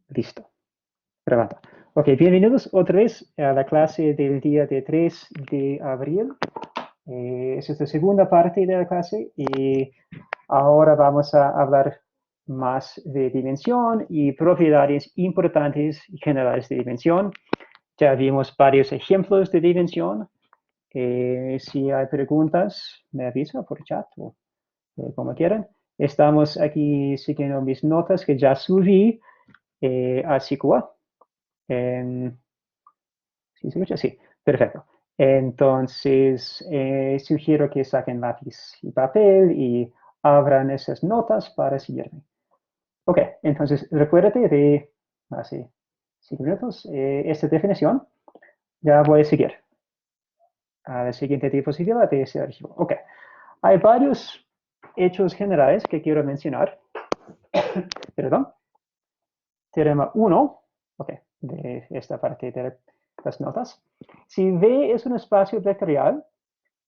Listo. Grabando. Ok, bienvenidos otra vez a la clase del día de 3 de abril. Esta es la segunda parte de la clase y ahora vamos a hablar más de dimensión y propiedades importantes y generales de dimensión. Ya vimos varios ejemplos de dimensión. Si hay preguntas, me avisa por chat o como quieran. Estamos aquí siguiendo mis notas que ya subí a SICUA. ¿Sí se escucha? Sí, perfecto. Entonces, sugiero que saquen lápiz y papel y abran esas notas para seguirme. Ok, entonces recuérdate de hace 5 minutos esta definición. Ya voy a seguir a la siguiente diapositiva de ese archivo. Ok, hay varios hechos generales que quiero mencionar. Perdón. Teorema 1, ok, de esta parte de las notas. Si V es un espacio vectorial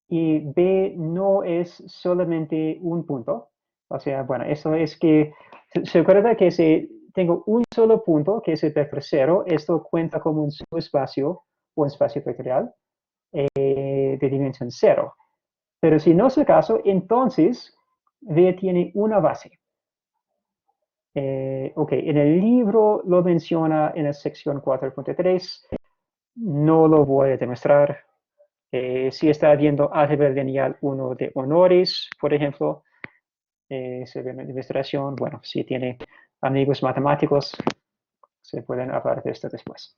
y B no es solamente un punto, o sea, bueno, eso es que, se acuerda que si tengo un solo punto, que es el vector 0, esto cuenta como un subespacio o un espacio vectorial de dimensión 0. Pero si no es el caso, entonces V tiene una base. Ok, en el libro lo menciona en la sección 4.3. No lo voy a demostrar. Si está viendo álgebra lineal 1 de honores, por ejemplo, se ve en la demostración. Bueno, si tiene amigos matemáticos, se pueden hablar de esto después.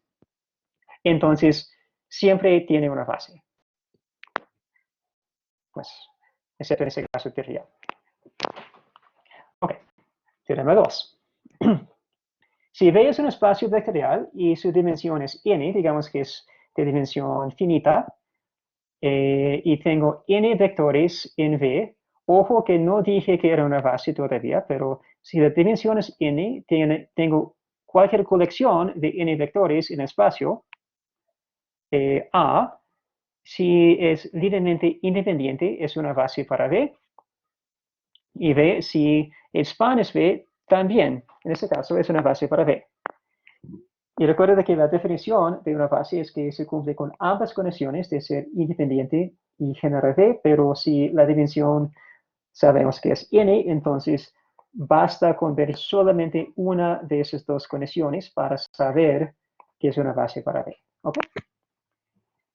Entonces, siempre tiene una base. Pues, excepto en ese caso trivial. Ok, teorema 2. Si V es un espacio vectorial y su dimensión es n, digamos que es de dimensión finita, y tengo n vectores en V, ojo que no dije que era una base todavía, pero si la dimensión es n, tengo cualquier colección de n vectores en el espacio, A, si es linealmente independiente, es una base para V, y B, si el span es V, también, en este caso, es una base para V. Y recuerda que la definición de una base es que se cumple con ambas condiciones de ser independiente y generar V, pero si la dimensión sabemos que es n, entonces basta con ver solamente una de esas dos condiciones para saber que es una base para V. ¿Ok?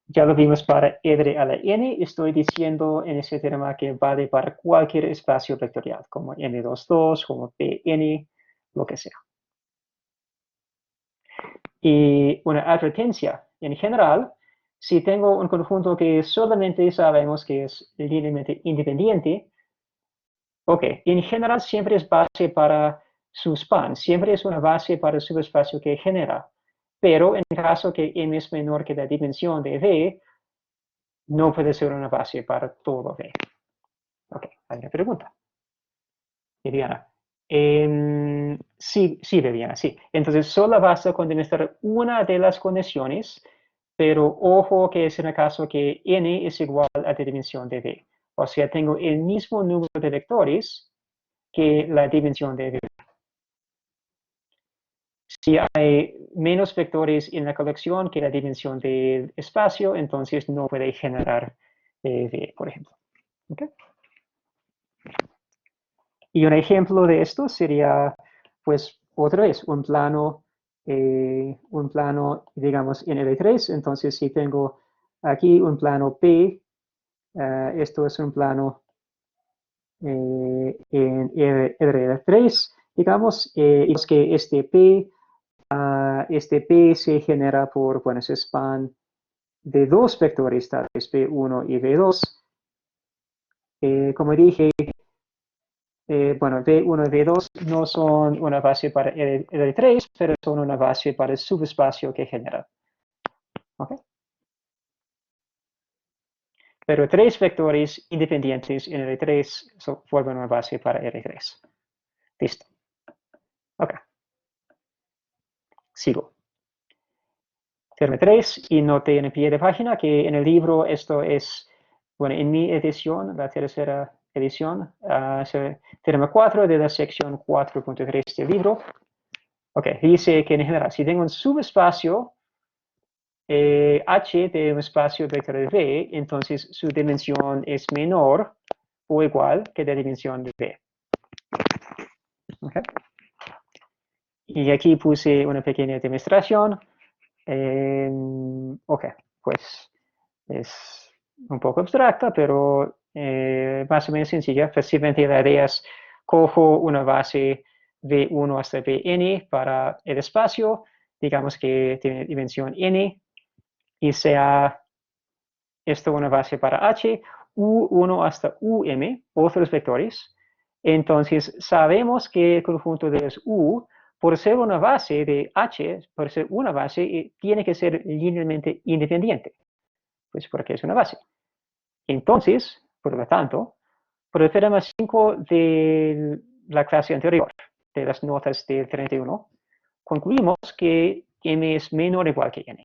Ya lo vimos para r a la n, estoy diciendo en ese tema que vale para cualquier espacio vectorial, como n22, como pn, lo que sea. Y una advertencia, en general, si tengo un conjunto que solamente sabemos que es linealmente independiente, ok, en general siempre es base para su span, siempre es una base para el subespacio que genera, pero en caso que m es menor que la dimensión de V, no puede ser una base para todo V. Ok, hay una pregunta. Viviana. Sí, Viviana, sí. Entonces, solo basta con demostrar una de las condiciones, pero ojo que es en el caso que n es igual a la dimensión de V. O sea, tengo el mismo número de vectores que la dimensión de V. Si hay menos vectores en la colección que la dimensión del espacio, entonces no puede generar V, por ejemplo. ¿Okay? Y un ejemplo de esto sería, pues, otra vez, un plano, digamos, en L3. Entonces, si tengo aquí un plano P, esto es un plano en L3, digamos, y es que este P se genera por, bueno, ese span de dos vectores, tal vez P1 y V2. Como dije, bueno, V1 y V2 no son una base para L3, pero son una base para el subespacio que genera. ¿Okay? Pero tres vectores independientes en L3 forman una base para L3. Listo. Ok. Sigo. Teorema 3, y noté en pie de página que en el libro esto es, bueno, en mi edición, la tercera edición, teorema 4 de la sección 4.3 del libro. Ok, dice que en general, si tengo un subespacio H de un espacio vectorial V, entonces su dimensión es menor o igual que la dimensión de V. Okay. Y aquí puse una pequeña demostración. Ok, pues es un poco abstracta, pero más o menos sencilla. Fácilmente la idea es cojo una base V1 hasta Vn para el espacio, digamos que tiene dimensión n, y sea esto una base para h, u1 hasta otros vectores. Entonces sabemos que el conjunto de los u, por ser una base de h, por ser una base, tiene que ser linealmente independiente, pues porque es una base. Entonces, por lo tanto, por el teorema 5 de la clase anterior, de las notas del 31, concluimos que m es menor o igual que n.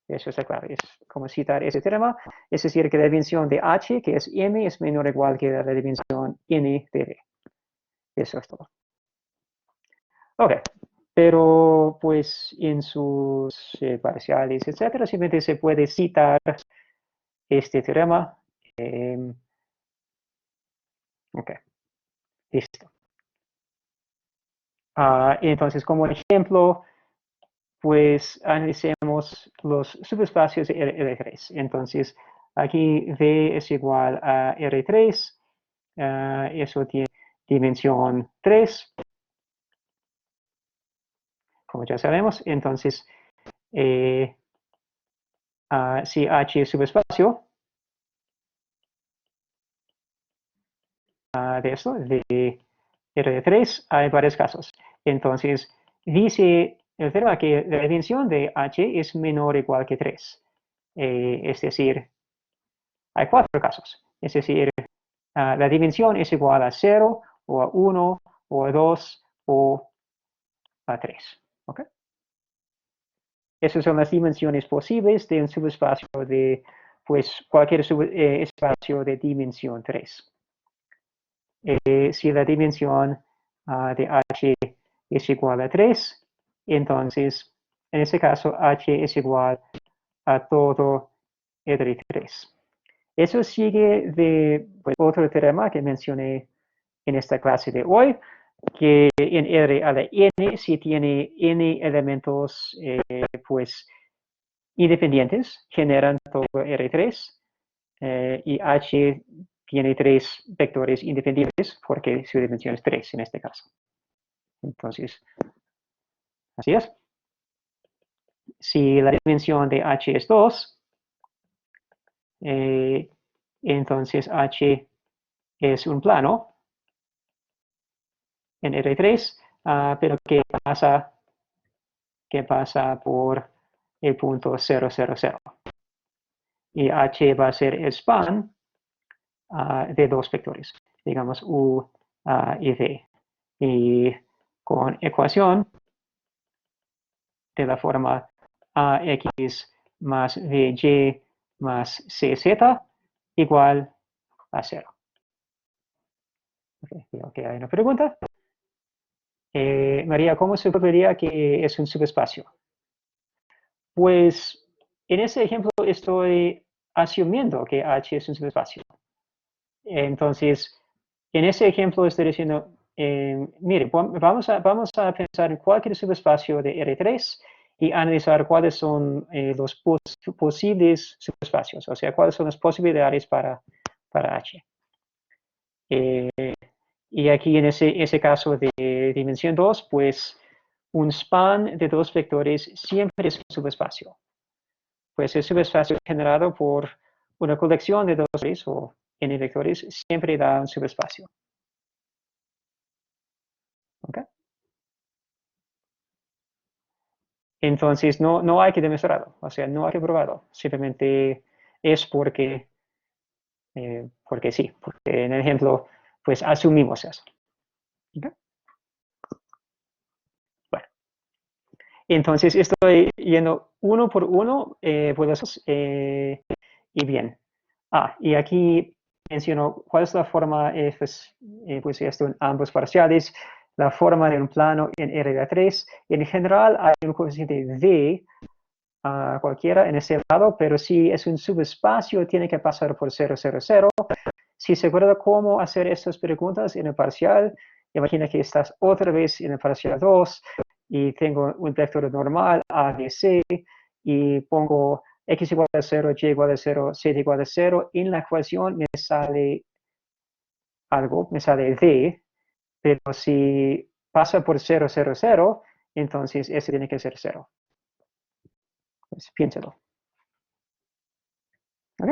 Eso está claro, es como citar ese teorema, es decir, que la dimensión de h, que es m, es menor o igual que la dimensión n de v. Eso es todo. Ok, pero pues en sus parciales, etcétera, simplemente se puede citar este teorema. Ok, listo. Entonces, como ejemplo, pues analicemos los subespacios de R3. Entonces, aquí V es igual a R3, eso tiene dimensión 3, como ya sabemos. Entonces, si H es subespacio de esto, de R3, hay varios casos. Entonces, dice el teorema que la dimensión de H es menor o igual que 3. Es decir, hay 4 casos. Es decir, la dimensión es igual a 0, o a 1, o a 2, o a 3. ¿Okay? Esas son las dimensiones posibles de un subespacio de, pues, cualquier espacio de dimensión 3. Si la dimensión de H es igual a 3, entonces, en ese caso, H es igual a todo R3. Eso sigue de pues, otro teorema que mencioné en esta clase de hoy, que en R a la n, si tiene n elementos pues independientes, generan todo R3, y H tiene 3 vectores independientes porque su dimensión es 3 en este caso. Entonces, así es. Si la dimensión de H es 2, entonces H es un plano en R3, pero ¿qué pasa por el punto 0, 0, 0? Y H va a ser el span de 2 vectores, digamos U y V. Y con ecuación de la forma AX más VY más CZ igual a 0. Okay, creo que hay una pregunta. María, ¿cómo se probaría que es un subespacio? Pues en ese ejemplo estoy asumiendo que H es un subespacio. Entonces, en ese ejemplo estoy diciendo, mire, vamos a pensar en cualquier subespacio de R3 y analizar cuáles son los posibles subespacios, o sea, cuáles son las posibilidades para H. Y aquí en ese caso de dimensión 2, pues un span de 2 vectores siempre es un subespacio. Pues el subespacio generado por una colección de 2 vectores o n vectores siempre da un subespacio. ¿Okay? Entonces no hay que demostrarlo, o sea, no hay que probarlo, simplemente es porque sí, porque en el ejemplo pues asumimos eso. ¿Okay? Bueno, entonces estoy yendo uno por uno, y bien. Y aquí menciono cuál es la forma, pues esto en ambos parciales, la forma de un plano en R3. En general hay un coeficiente V cualquiera en ese lado, pero si es un subespacio tiene que pasar por 0, 0, 0. Si se acuerda cómo hacer estas preguntas en el parcial, imagina que estás otra vez en el parcial 2 y tengo un vector normal A, B, C y pongo x igual a 0, y igual a 0, z igual a 0. En la ecuación me sale algo, me sale d, pero si pasa por 0, 0, 0, entonces ese tiene que ser 0. Pues piénsalo. ¿Ok?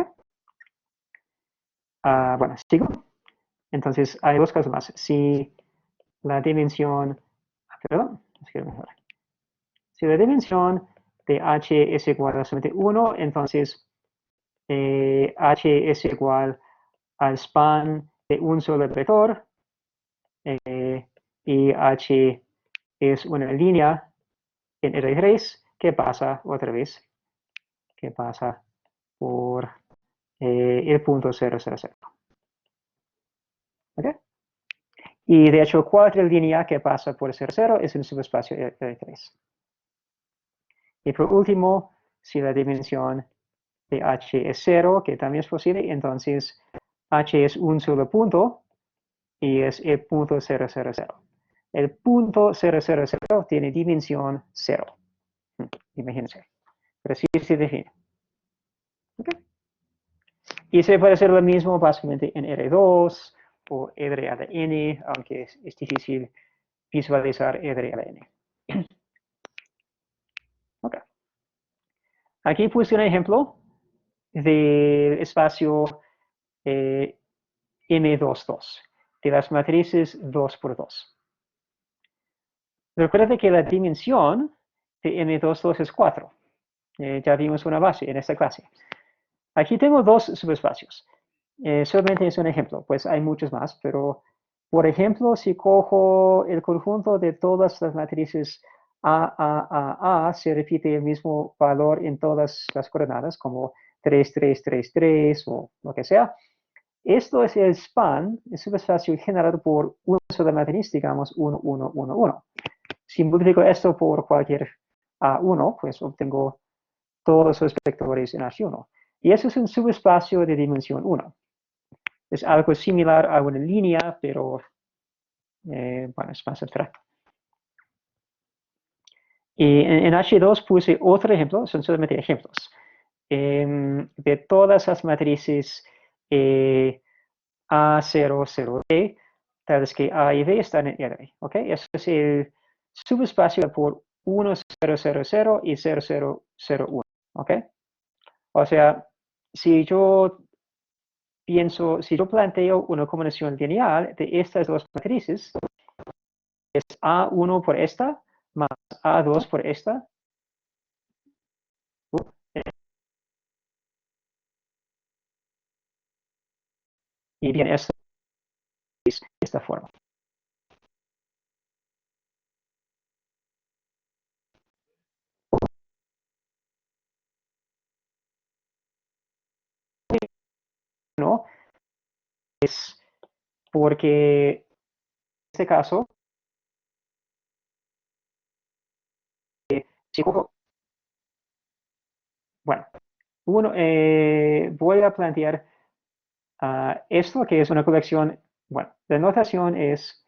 Bueno, sigo. Entonces hay dos casos más. Si la dimensión, perdón, escribo mejor. Si la dimensión de h es igual a solamente 1, entonces h es igual al span de un solo vector y h es una línea en R3 que pasa otra vez, que pasa por el punto 0, 0, 0. ¿Okay? Y de hecho, cualquier línea que pasa por 0, 0 es un subespacio R3. Y por último, si la dimensión de h es 0, que también es posible, entonces h es un solo punto y es el punto 0, 0, 0. El punto 0, 0, 0 tiene dimensión 0. Imagínense. Pero sí se define. ¿Okay? Y se puede hacer lo mismo básicamente en R2 o R a la n, aunque es difícil visualizar R a la n. Okay. Aquí puse un ejemplo del espacio M22, de las matrices 2 por 2. Recuerda que la dimensión de M22 es 4. Ya vimos una base en esta clase. Aquí tengo dos subespacios. Solamente es un ejemplo, pues hay muchos más, pero por ejemplo, si cojo el conjunto de todas las matrices A, se repite el mismo valor en todas las coordenadas, como 3, 3, 3, 3 o lo que sea. Esto es el span, el subespacio generado por una sola matriz, digamos 1, 1, 1, 1. Si multiplico esto por cualquier A1, pues obtengo todos los vectores en H1. Y eso es un subespacio de dimensión 1. Es algo similar a una línea, pero bueno, es más abstracto. Y en H2 puse otro ejemplo, son solamente ejemplos, de todas las matrices A0, 0D, tales que A y B están en R. ¿Ok? Eso es el subespacio por 1, 0, 0, 0 y 0, 0, 0, 1. ¿Ok? O sea, si yo si yo planteo una combinación lineal de estas dos matrices, es A1 por esta más A2 por esta. Y bien, esto es de esta forma. ¿No? Es porque en este caso, si cojo, bueno, voy a plantear esto que es una colección, bueno, la notación es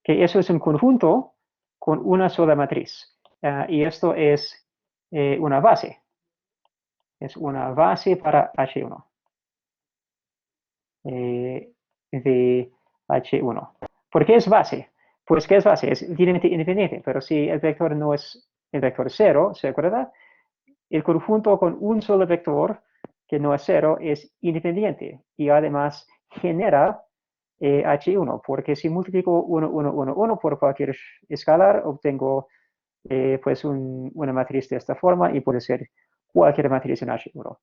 que eso es un conjunto con una sola matriz. Y esto es una base. Es una base para H1. De H1. ¿Por qué es base? Pues ¿qué es base? Es linealmente independiente, pero si el vector no es el vector 0, ¿se acuerda? El conjunto con un solo vector que no es 0 es independiente y además genera H1, porque si multiplico 1, 1, 1, 1 por cualquier escalar, obtengo pues una matriz de esta forma y puede ser cualquier matriz en H1.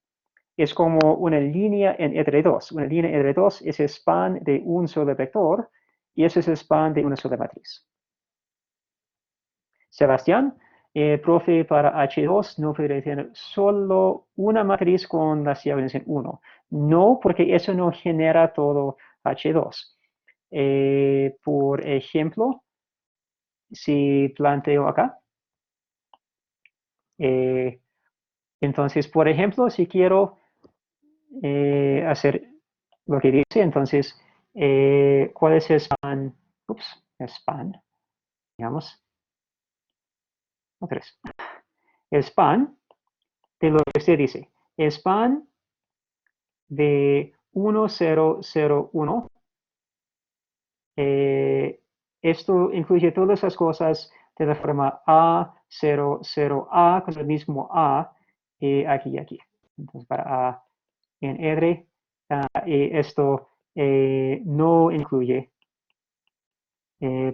Es como una línea en R2. Una línea en R2 es el span de un solo vector y ese es el span de una sola matriz. Sebastián, profe, para H2 no puede tener solo una matriz con las llaves en 1. No, porque eso no genera todo H2. Por ejemplo, si planteo acá, entonces, por ejemplo, si quiero hacer lo que dice, entonces, ¿cuál es el span? Ups, span, digamos, otra vez. El span de lo que usted dice, el span de 1001, esto incluye todas esas cosas de la forma A00A con el mismo A aquí y aquí. Entonces, para A en R, y esto no incluye,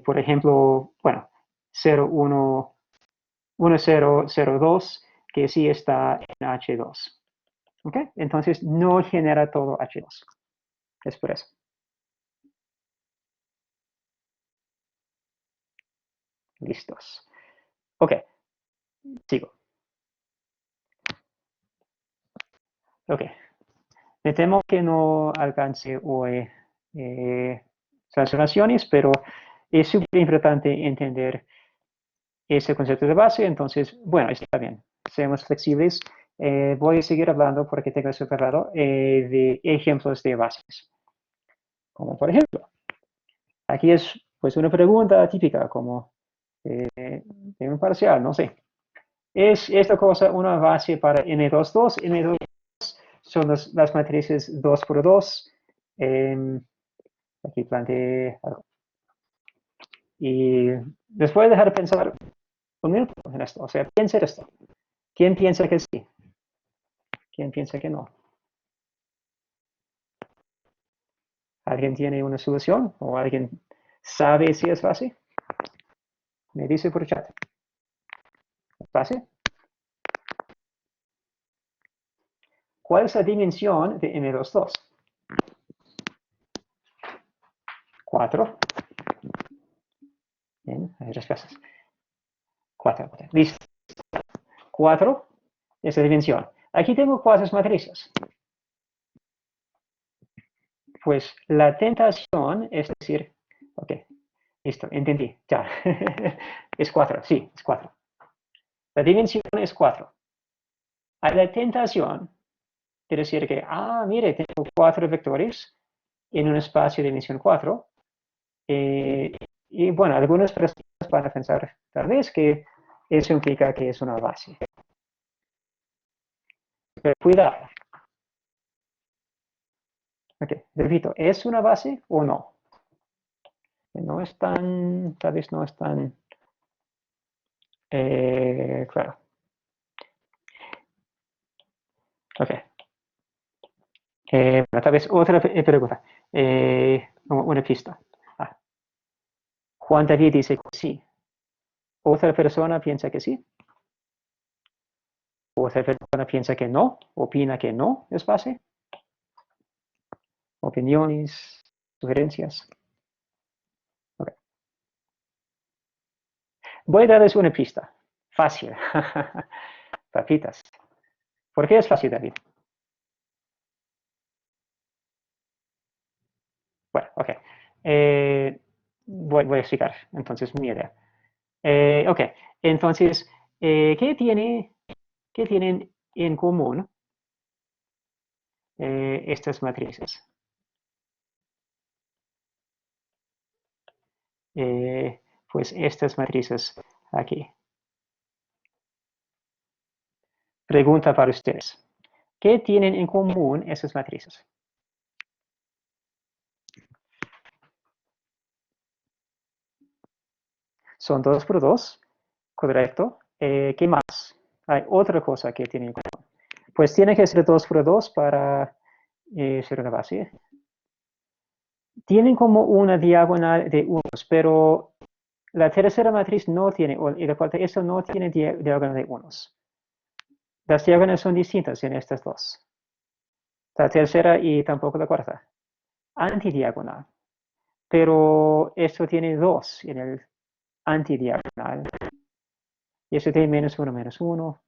por ejemplo, bueno, 01, 1002, que sí está en H2. ¿Ok? Entonces, no genera todo H2. Es por eso. Listos. Ok, sigo. Ok, me temo que no alcance hoy transformaciones, pero es súper importante entender ese concepto de base. Entonces, bueno, está bien. Seamos flexibles. Voy a seguir hablando porque tengo separado de ejemplos de bases. Como por ejemplo, aquí es pues una pregunta típica como de un parcial, no sé. ¿Es esta cosa una base para N22? N2 son las matrices 2 por 2. Aquí planteé algo. Y les voy a dejar pensar un minuto en esto. O sea, piensen esto. ¿Quién piensa que sí? ¿Quién piensa que no? ¿Alguien tiene una solución? ¿O alguien sabe si es base? Me dice por chat. ¿Es base? ¿Cuál es la dimensión de N22? 4. Bien, hay respuestas. 4. Listo. 4 es la dimensión. Aquí tengo 4 matrices. Pues la tentación es decir, ok, listo, entendí, ya. Es 4, sí, es 4. La dimensión es 4. Hay la tentación de decir que, mire, tengo 4 vectores en un espacio de dimensión 4. Y bueno, algunas personas van a pensar tal vez que eso implica que es una base. Pero cuidado. Ok, repito, ¿es una base o no? No es tan, tal vez no es tan claro. Ok. Tal vez otra pregunta. Una pista. Juan David dice que sí. Otra persona piensa que sí. Otra persona piensa que no. Opina que no es base. Opiniones, sugerencias. Okay. Voy a darles una pista. Fácil. Papitas. ¿Por qué es fácil, David? Bueno, ok. Voy a explicar entonces mi idea. Ok, entonces, ¿qué tienen en común estas matrices? Pues estas matrices aquí. Pregunta para ustedes. ¿Qué tienen en común esas matrices? Son 2 por 2, correcto. ¿Qué más? Hay otra cosa que tienen en común. Pues tiene que ser 2 por 2 para ser una base. Tienen como una diagonal de 1, pero la tercera matriz no tiene, y la cuarta, esto no tiene diagonal de 1. Las diagonales son distintas en estas dos. La tercera y tampoco la cuarta. Antidiagonal. Pero esto tiene 2 en el antidiagonal. Y eso tiene -1, -1.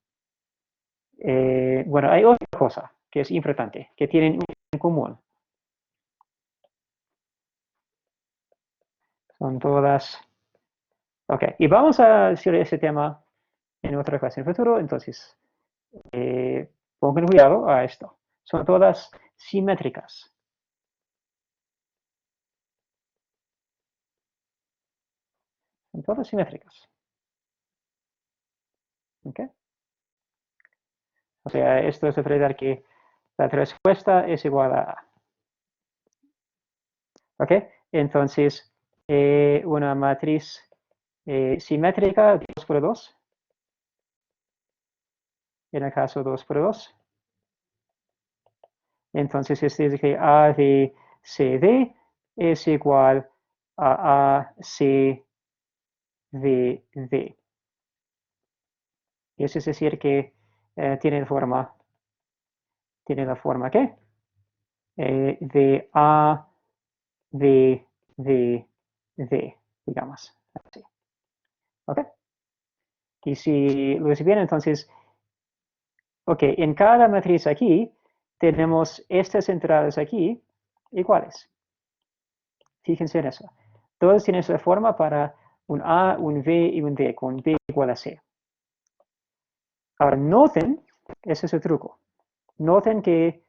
Bueno, hay otra cosa que es importante, que tienen en común? Son todas. Ok, y vamos a hacer ese tema en otra clase en el futuro, entonces pongan cuidado a esto. Son todas simétricas. Son todas simétricas. ¿Ok? O sea, esto es reflejar que la respuesta es igual a A. ¿Ok? Entonces, una matriz simétrica 2 por 2, en el caso 2 por 2. Entonces, este es que A de CD es igual a AC de D. Eso es decir que tiene la forma ¿qué? De A de D, digamos. Así. ¿Ok? Y si lo ves bien, entonces, ok, en cada matriz aquí tenemos estas entradas aquí iguales. Fíjense en eso. Todos tienen esa forma para un A, un V y un D, con B igual a C. Ahora, noten, ese es el truco. Noten que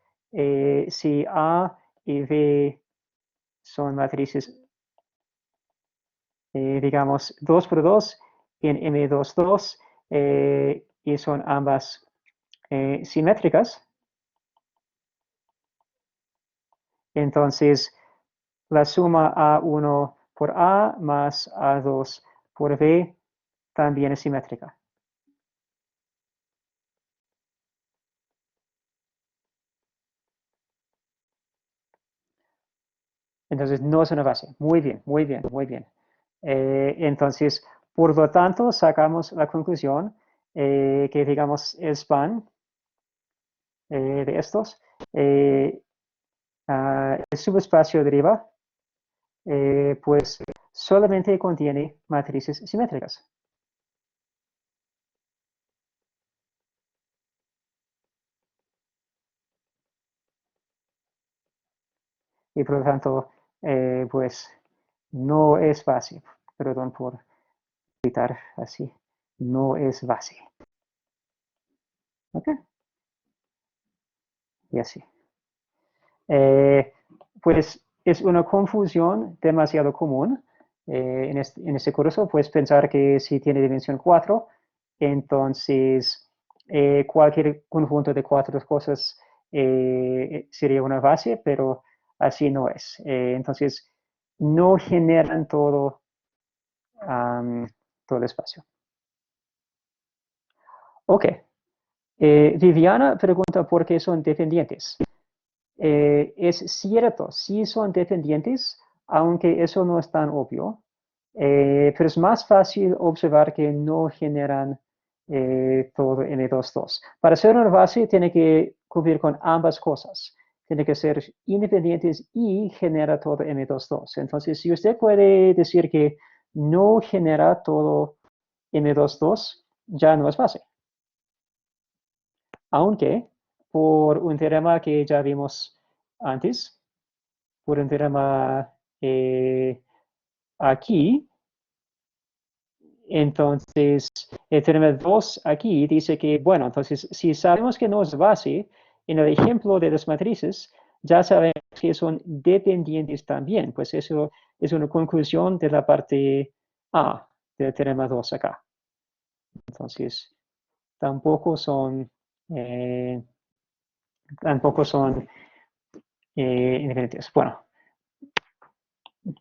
si A y V son matrices, digamos, 2 por 2 en M22 y son ambas simétricas, entonces la suma A1 por A más A2 por V también es simétrica. Entonces no es una base. Muy bien, muy bien, muy bien. Entonces, por lo tanto, sacamos la conclusión que, digamos, el span de estos, el subespacio de arriba, pues solamente contiene matrices simétricas. Y por lo tanto, pues no es base. Perdón por gritar así. No es base. ¿Ok? Y así. Pues es una confusión demasiado común en este curso, pues pensar que si tiene dimensión 4, entonces cualquier conjunto de 4 cosas sería una base, pero así no es. Entonces, no generan todo el espacio. Ok. Viviana pregunta por qué son dependientes. Es cierto, sí son dependientes, aunque eso no es tan obvio, pero es más fácil observar que no generan todo M22. Para ser una base tiene que cumplir con ambas cosas. Tiene que ser independientes y genera todo M22. Entonces, si usted puede decir que no genera todo M22, ya no es base. Aunque por un teorema que ya vimos antes, por un teorema aquí, entonces el teorema 2 aquí dice que, bueno, entonces si sabemos que no es base, en el ejemplo de las matrices, ya sabemos que son dependientes también, pues eso es una conclusión de la parte A del teorema 2 acá. Entonces, tampoco son, eh, tampoco son independientes. Bueno,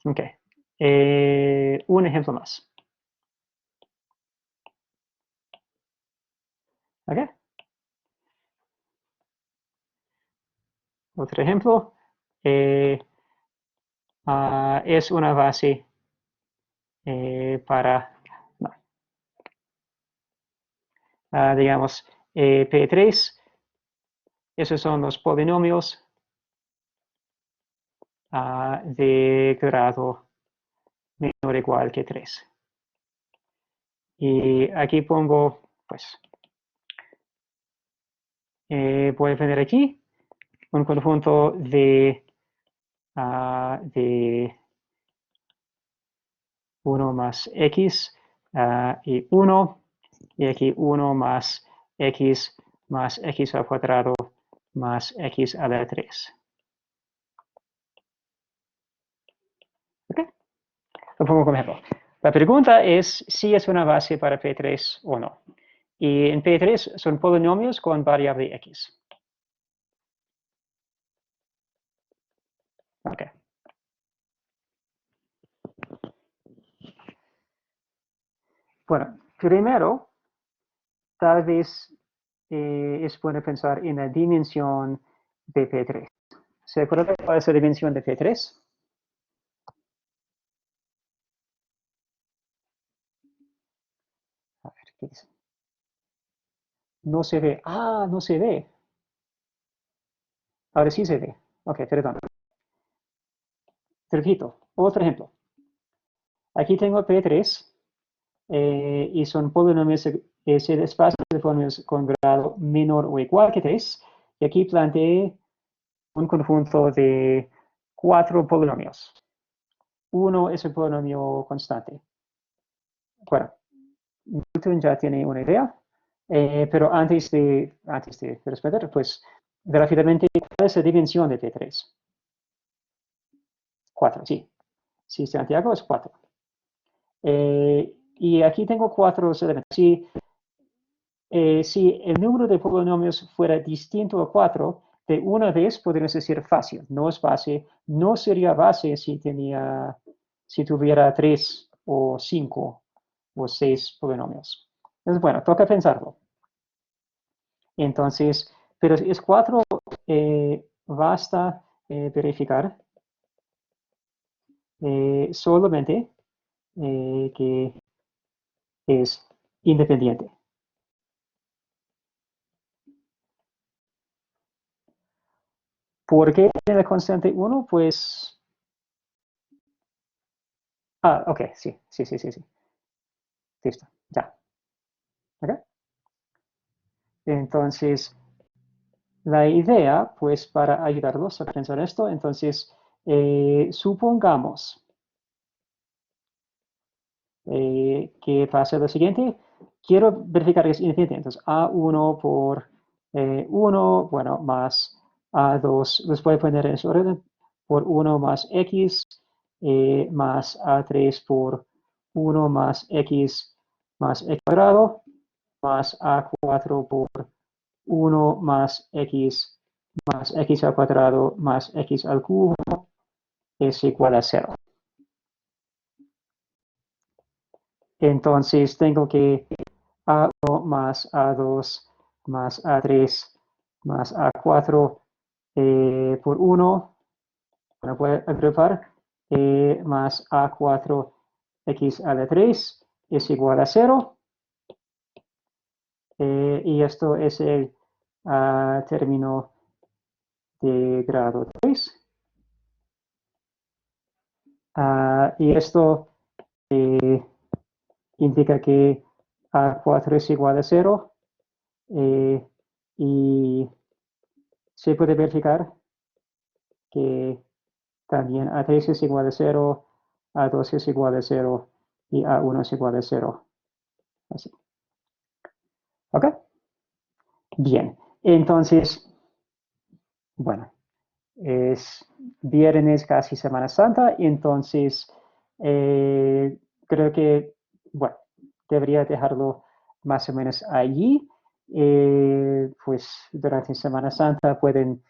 ok. Un ejemplo más. ¿Ok? Otro ejemplo. Es una base para, no, digamos, P3. Esos son los polinomios de grado menor o igual que 3. Y aquí pongo, pues, voy a poner aquí un conjunto de 1 más x y 1, y aquí 1 más x al cuadrado más x a la 3. ¿Ok? Lo pongo como ejemplo. La pregunta es si es una base para P3 o no. Y en P3 son polinomios con variable x. Ok. Bueno, primero, tal vez es bueno pensar en la dimensión de P3. ¿Se acuerdan cuál es la dimensión de P3? A ver, ¿qué dice? No se ve. Ah, no se ve. Ahora sí se ve. Ok, perdón. Te repito, otro ejemplo. Aquí tengo P3 y son polinomios, es el espacio de polinomios con grado menor o igual que 3. Y aquí planteé un conjunto de 4 polinomios. Uno es el polinomio constante. Bueno, Newton ya tiene una idea, pero antes de responder, pues rápidamente, ¿cuál es la dimensión de P3? 4, sí. Sí, Santiago es 4. Y aquí tengo 4 elementos. Si el número de polinomios fuera distinto a 4, de una vez podríamos decir fácil, no es base, no sería base si tuviera 3 o 5 o 6 polinomios. Entonces, bueno, toca pensarlo. Entonces, pero si es 4, basta verificar solamente que es independiente. ¿Por qué tiene la constante 1? Pues, ok, sí. Listo, ya. ¿Okay? Entonces, la idea, pues, para ayudarlos a pensar esto, entonces, supongamos que pasa lo siguiente. Quiero verificar que es independiente. Entonces, A1 por 1, bueno, más A2, los voy a poner en ese orden, por 1 más X, más A3 por 1 más X cuadrado, más A4 por 1 más X al cuadrado más X al cubo es igual a 0. Entonces tengo que A1 más A2 más A3 más A4 por 1, bueno, voy a agrupar, más A4 X a la 3 es igual a 0. Y esto es el término de grado 3. Y esto indica que A4 es igual a 0 y se puede verificar que también A3 es igual a 0, A2 es igual a 0 y A1 es igual a 0. Así. ¿Ok? Bien. Entonces, bueno, es viernes, casi Semana Santa, entonces creo que, bueno, debería dejarlo más o menos allí. Pues durante Semana Santa pueden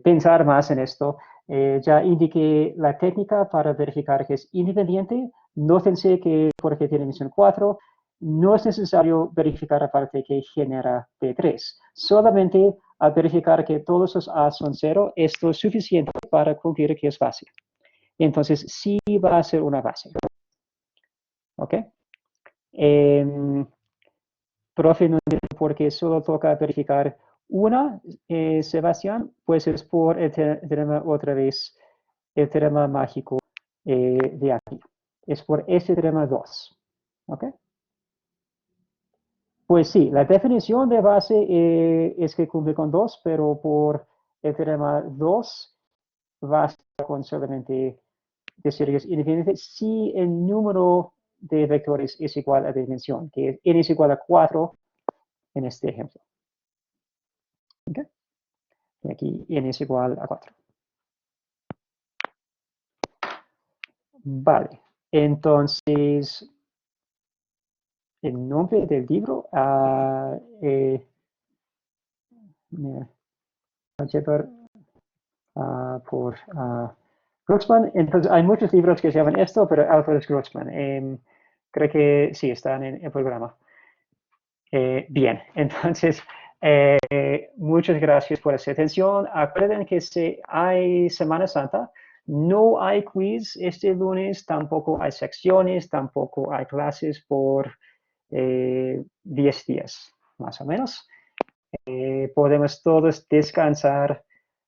pensar más en esto. Ya indiqué la técnica para verificar que es independiente. Nótense que porque tiene emisión 4, no es necesario verificar aparte que genera P3. Solamente al verificar que todos los A son 0, esto es suficiente para concluir que es base. Entonces, sí va a ser una base. ¿Ok? Profe, no entiendo por qué solo toca verificar una, Sebastián, pues es por el teorema otra vez, el teorema mágico de aquí. Es por este teorema 2. ¿Ok? Pues sí, la definición de base es que cumple con 2, pero por el teorema 2 basta con solamente decir que es independiente si el número de vectores es igual a la dimensión, que n es igual a 4 en este ejemplo. ¿Okay? Y aquí n es igual a 4. Vale, entonces el nombre del libro por Glucksmann. Entonces hay muchos libros que se llaman esto, pero Alfred Glucksmann. Creo que sí, están en el programa. Bien, entonces muchas gracias por su atención. Acuerden que si hay Semana Santa, no hay quiz este lunes, tampoco hay secciones, tampoco hay clases por 10 días, más o menos. Podemos todos descansar,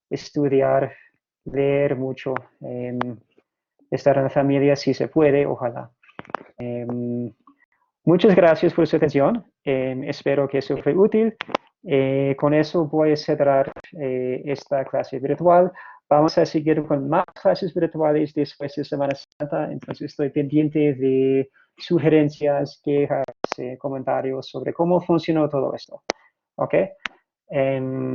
estudiar, leer mucho, estar en la familia si se puede, ojalá. Muchas gracias por su atención. Espero que eso fue útil. Con eso voy a cerrar esta clase virtual. Vamos a seguir con más clases virtuales después de Semana Santa. Entonces estoy pendiente de sugerencias, quejas, comentarios sobre cómo funcionó todo esto. ¿Ok?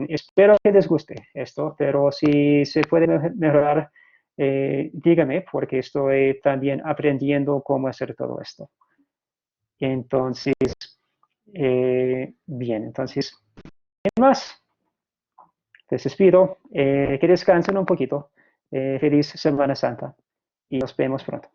Espero que les guste esto, pero si se puede mejorar, dígame, porque estoy también aprendiendo cómo hacer todo esto. Entonces, bien, entonces, ¿qué más? Les despido, que descansen un poquito. Feliz Semana Santa y nos vemos pronto.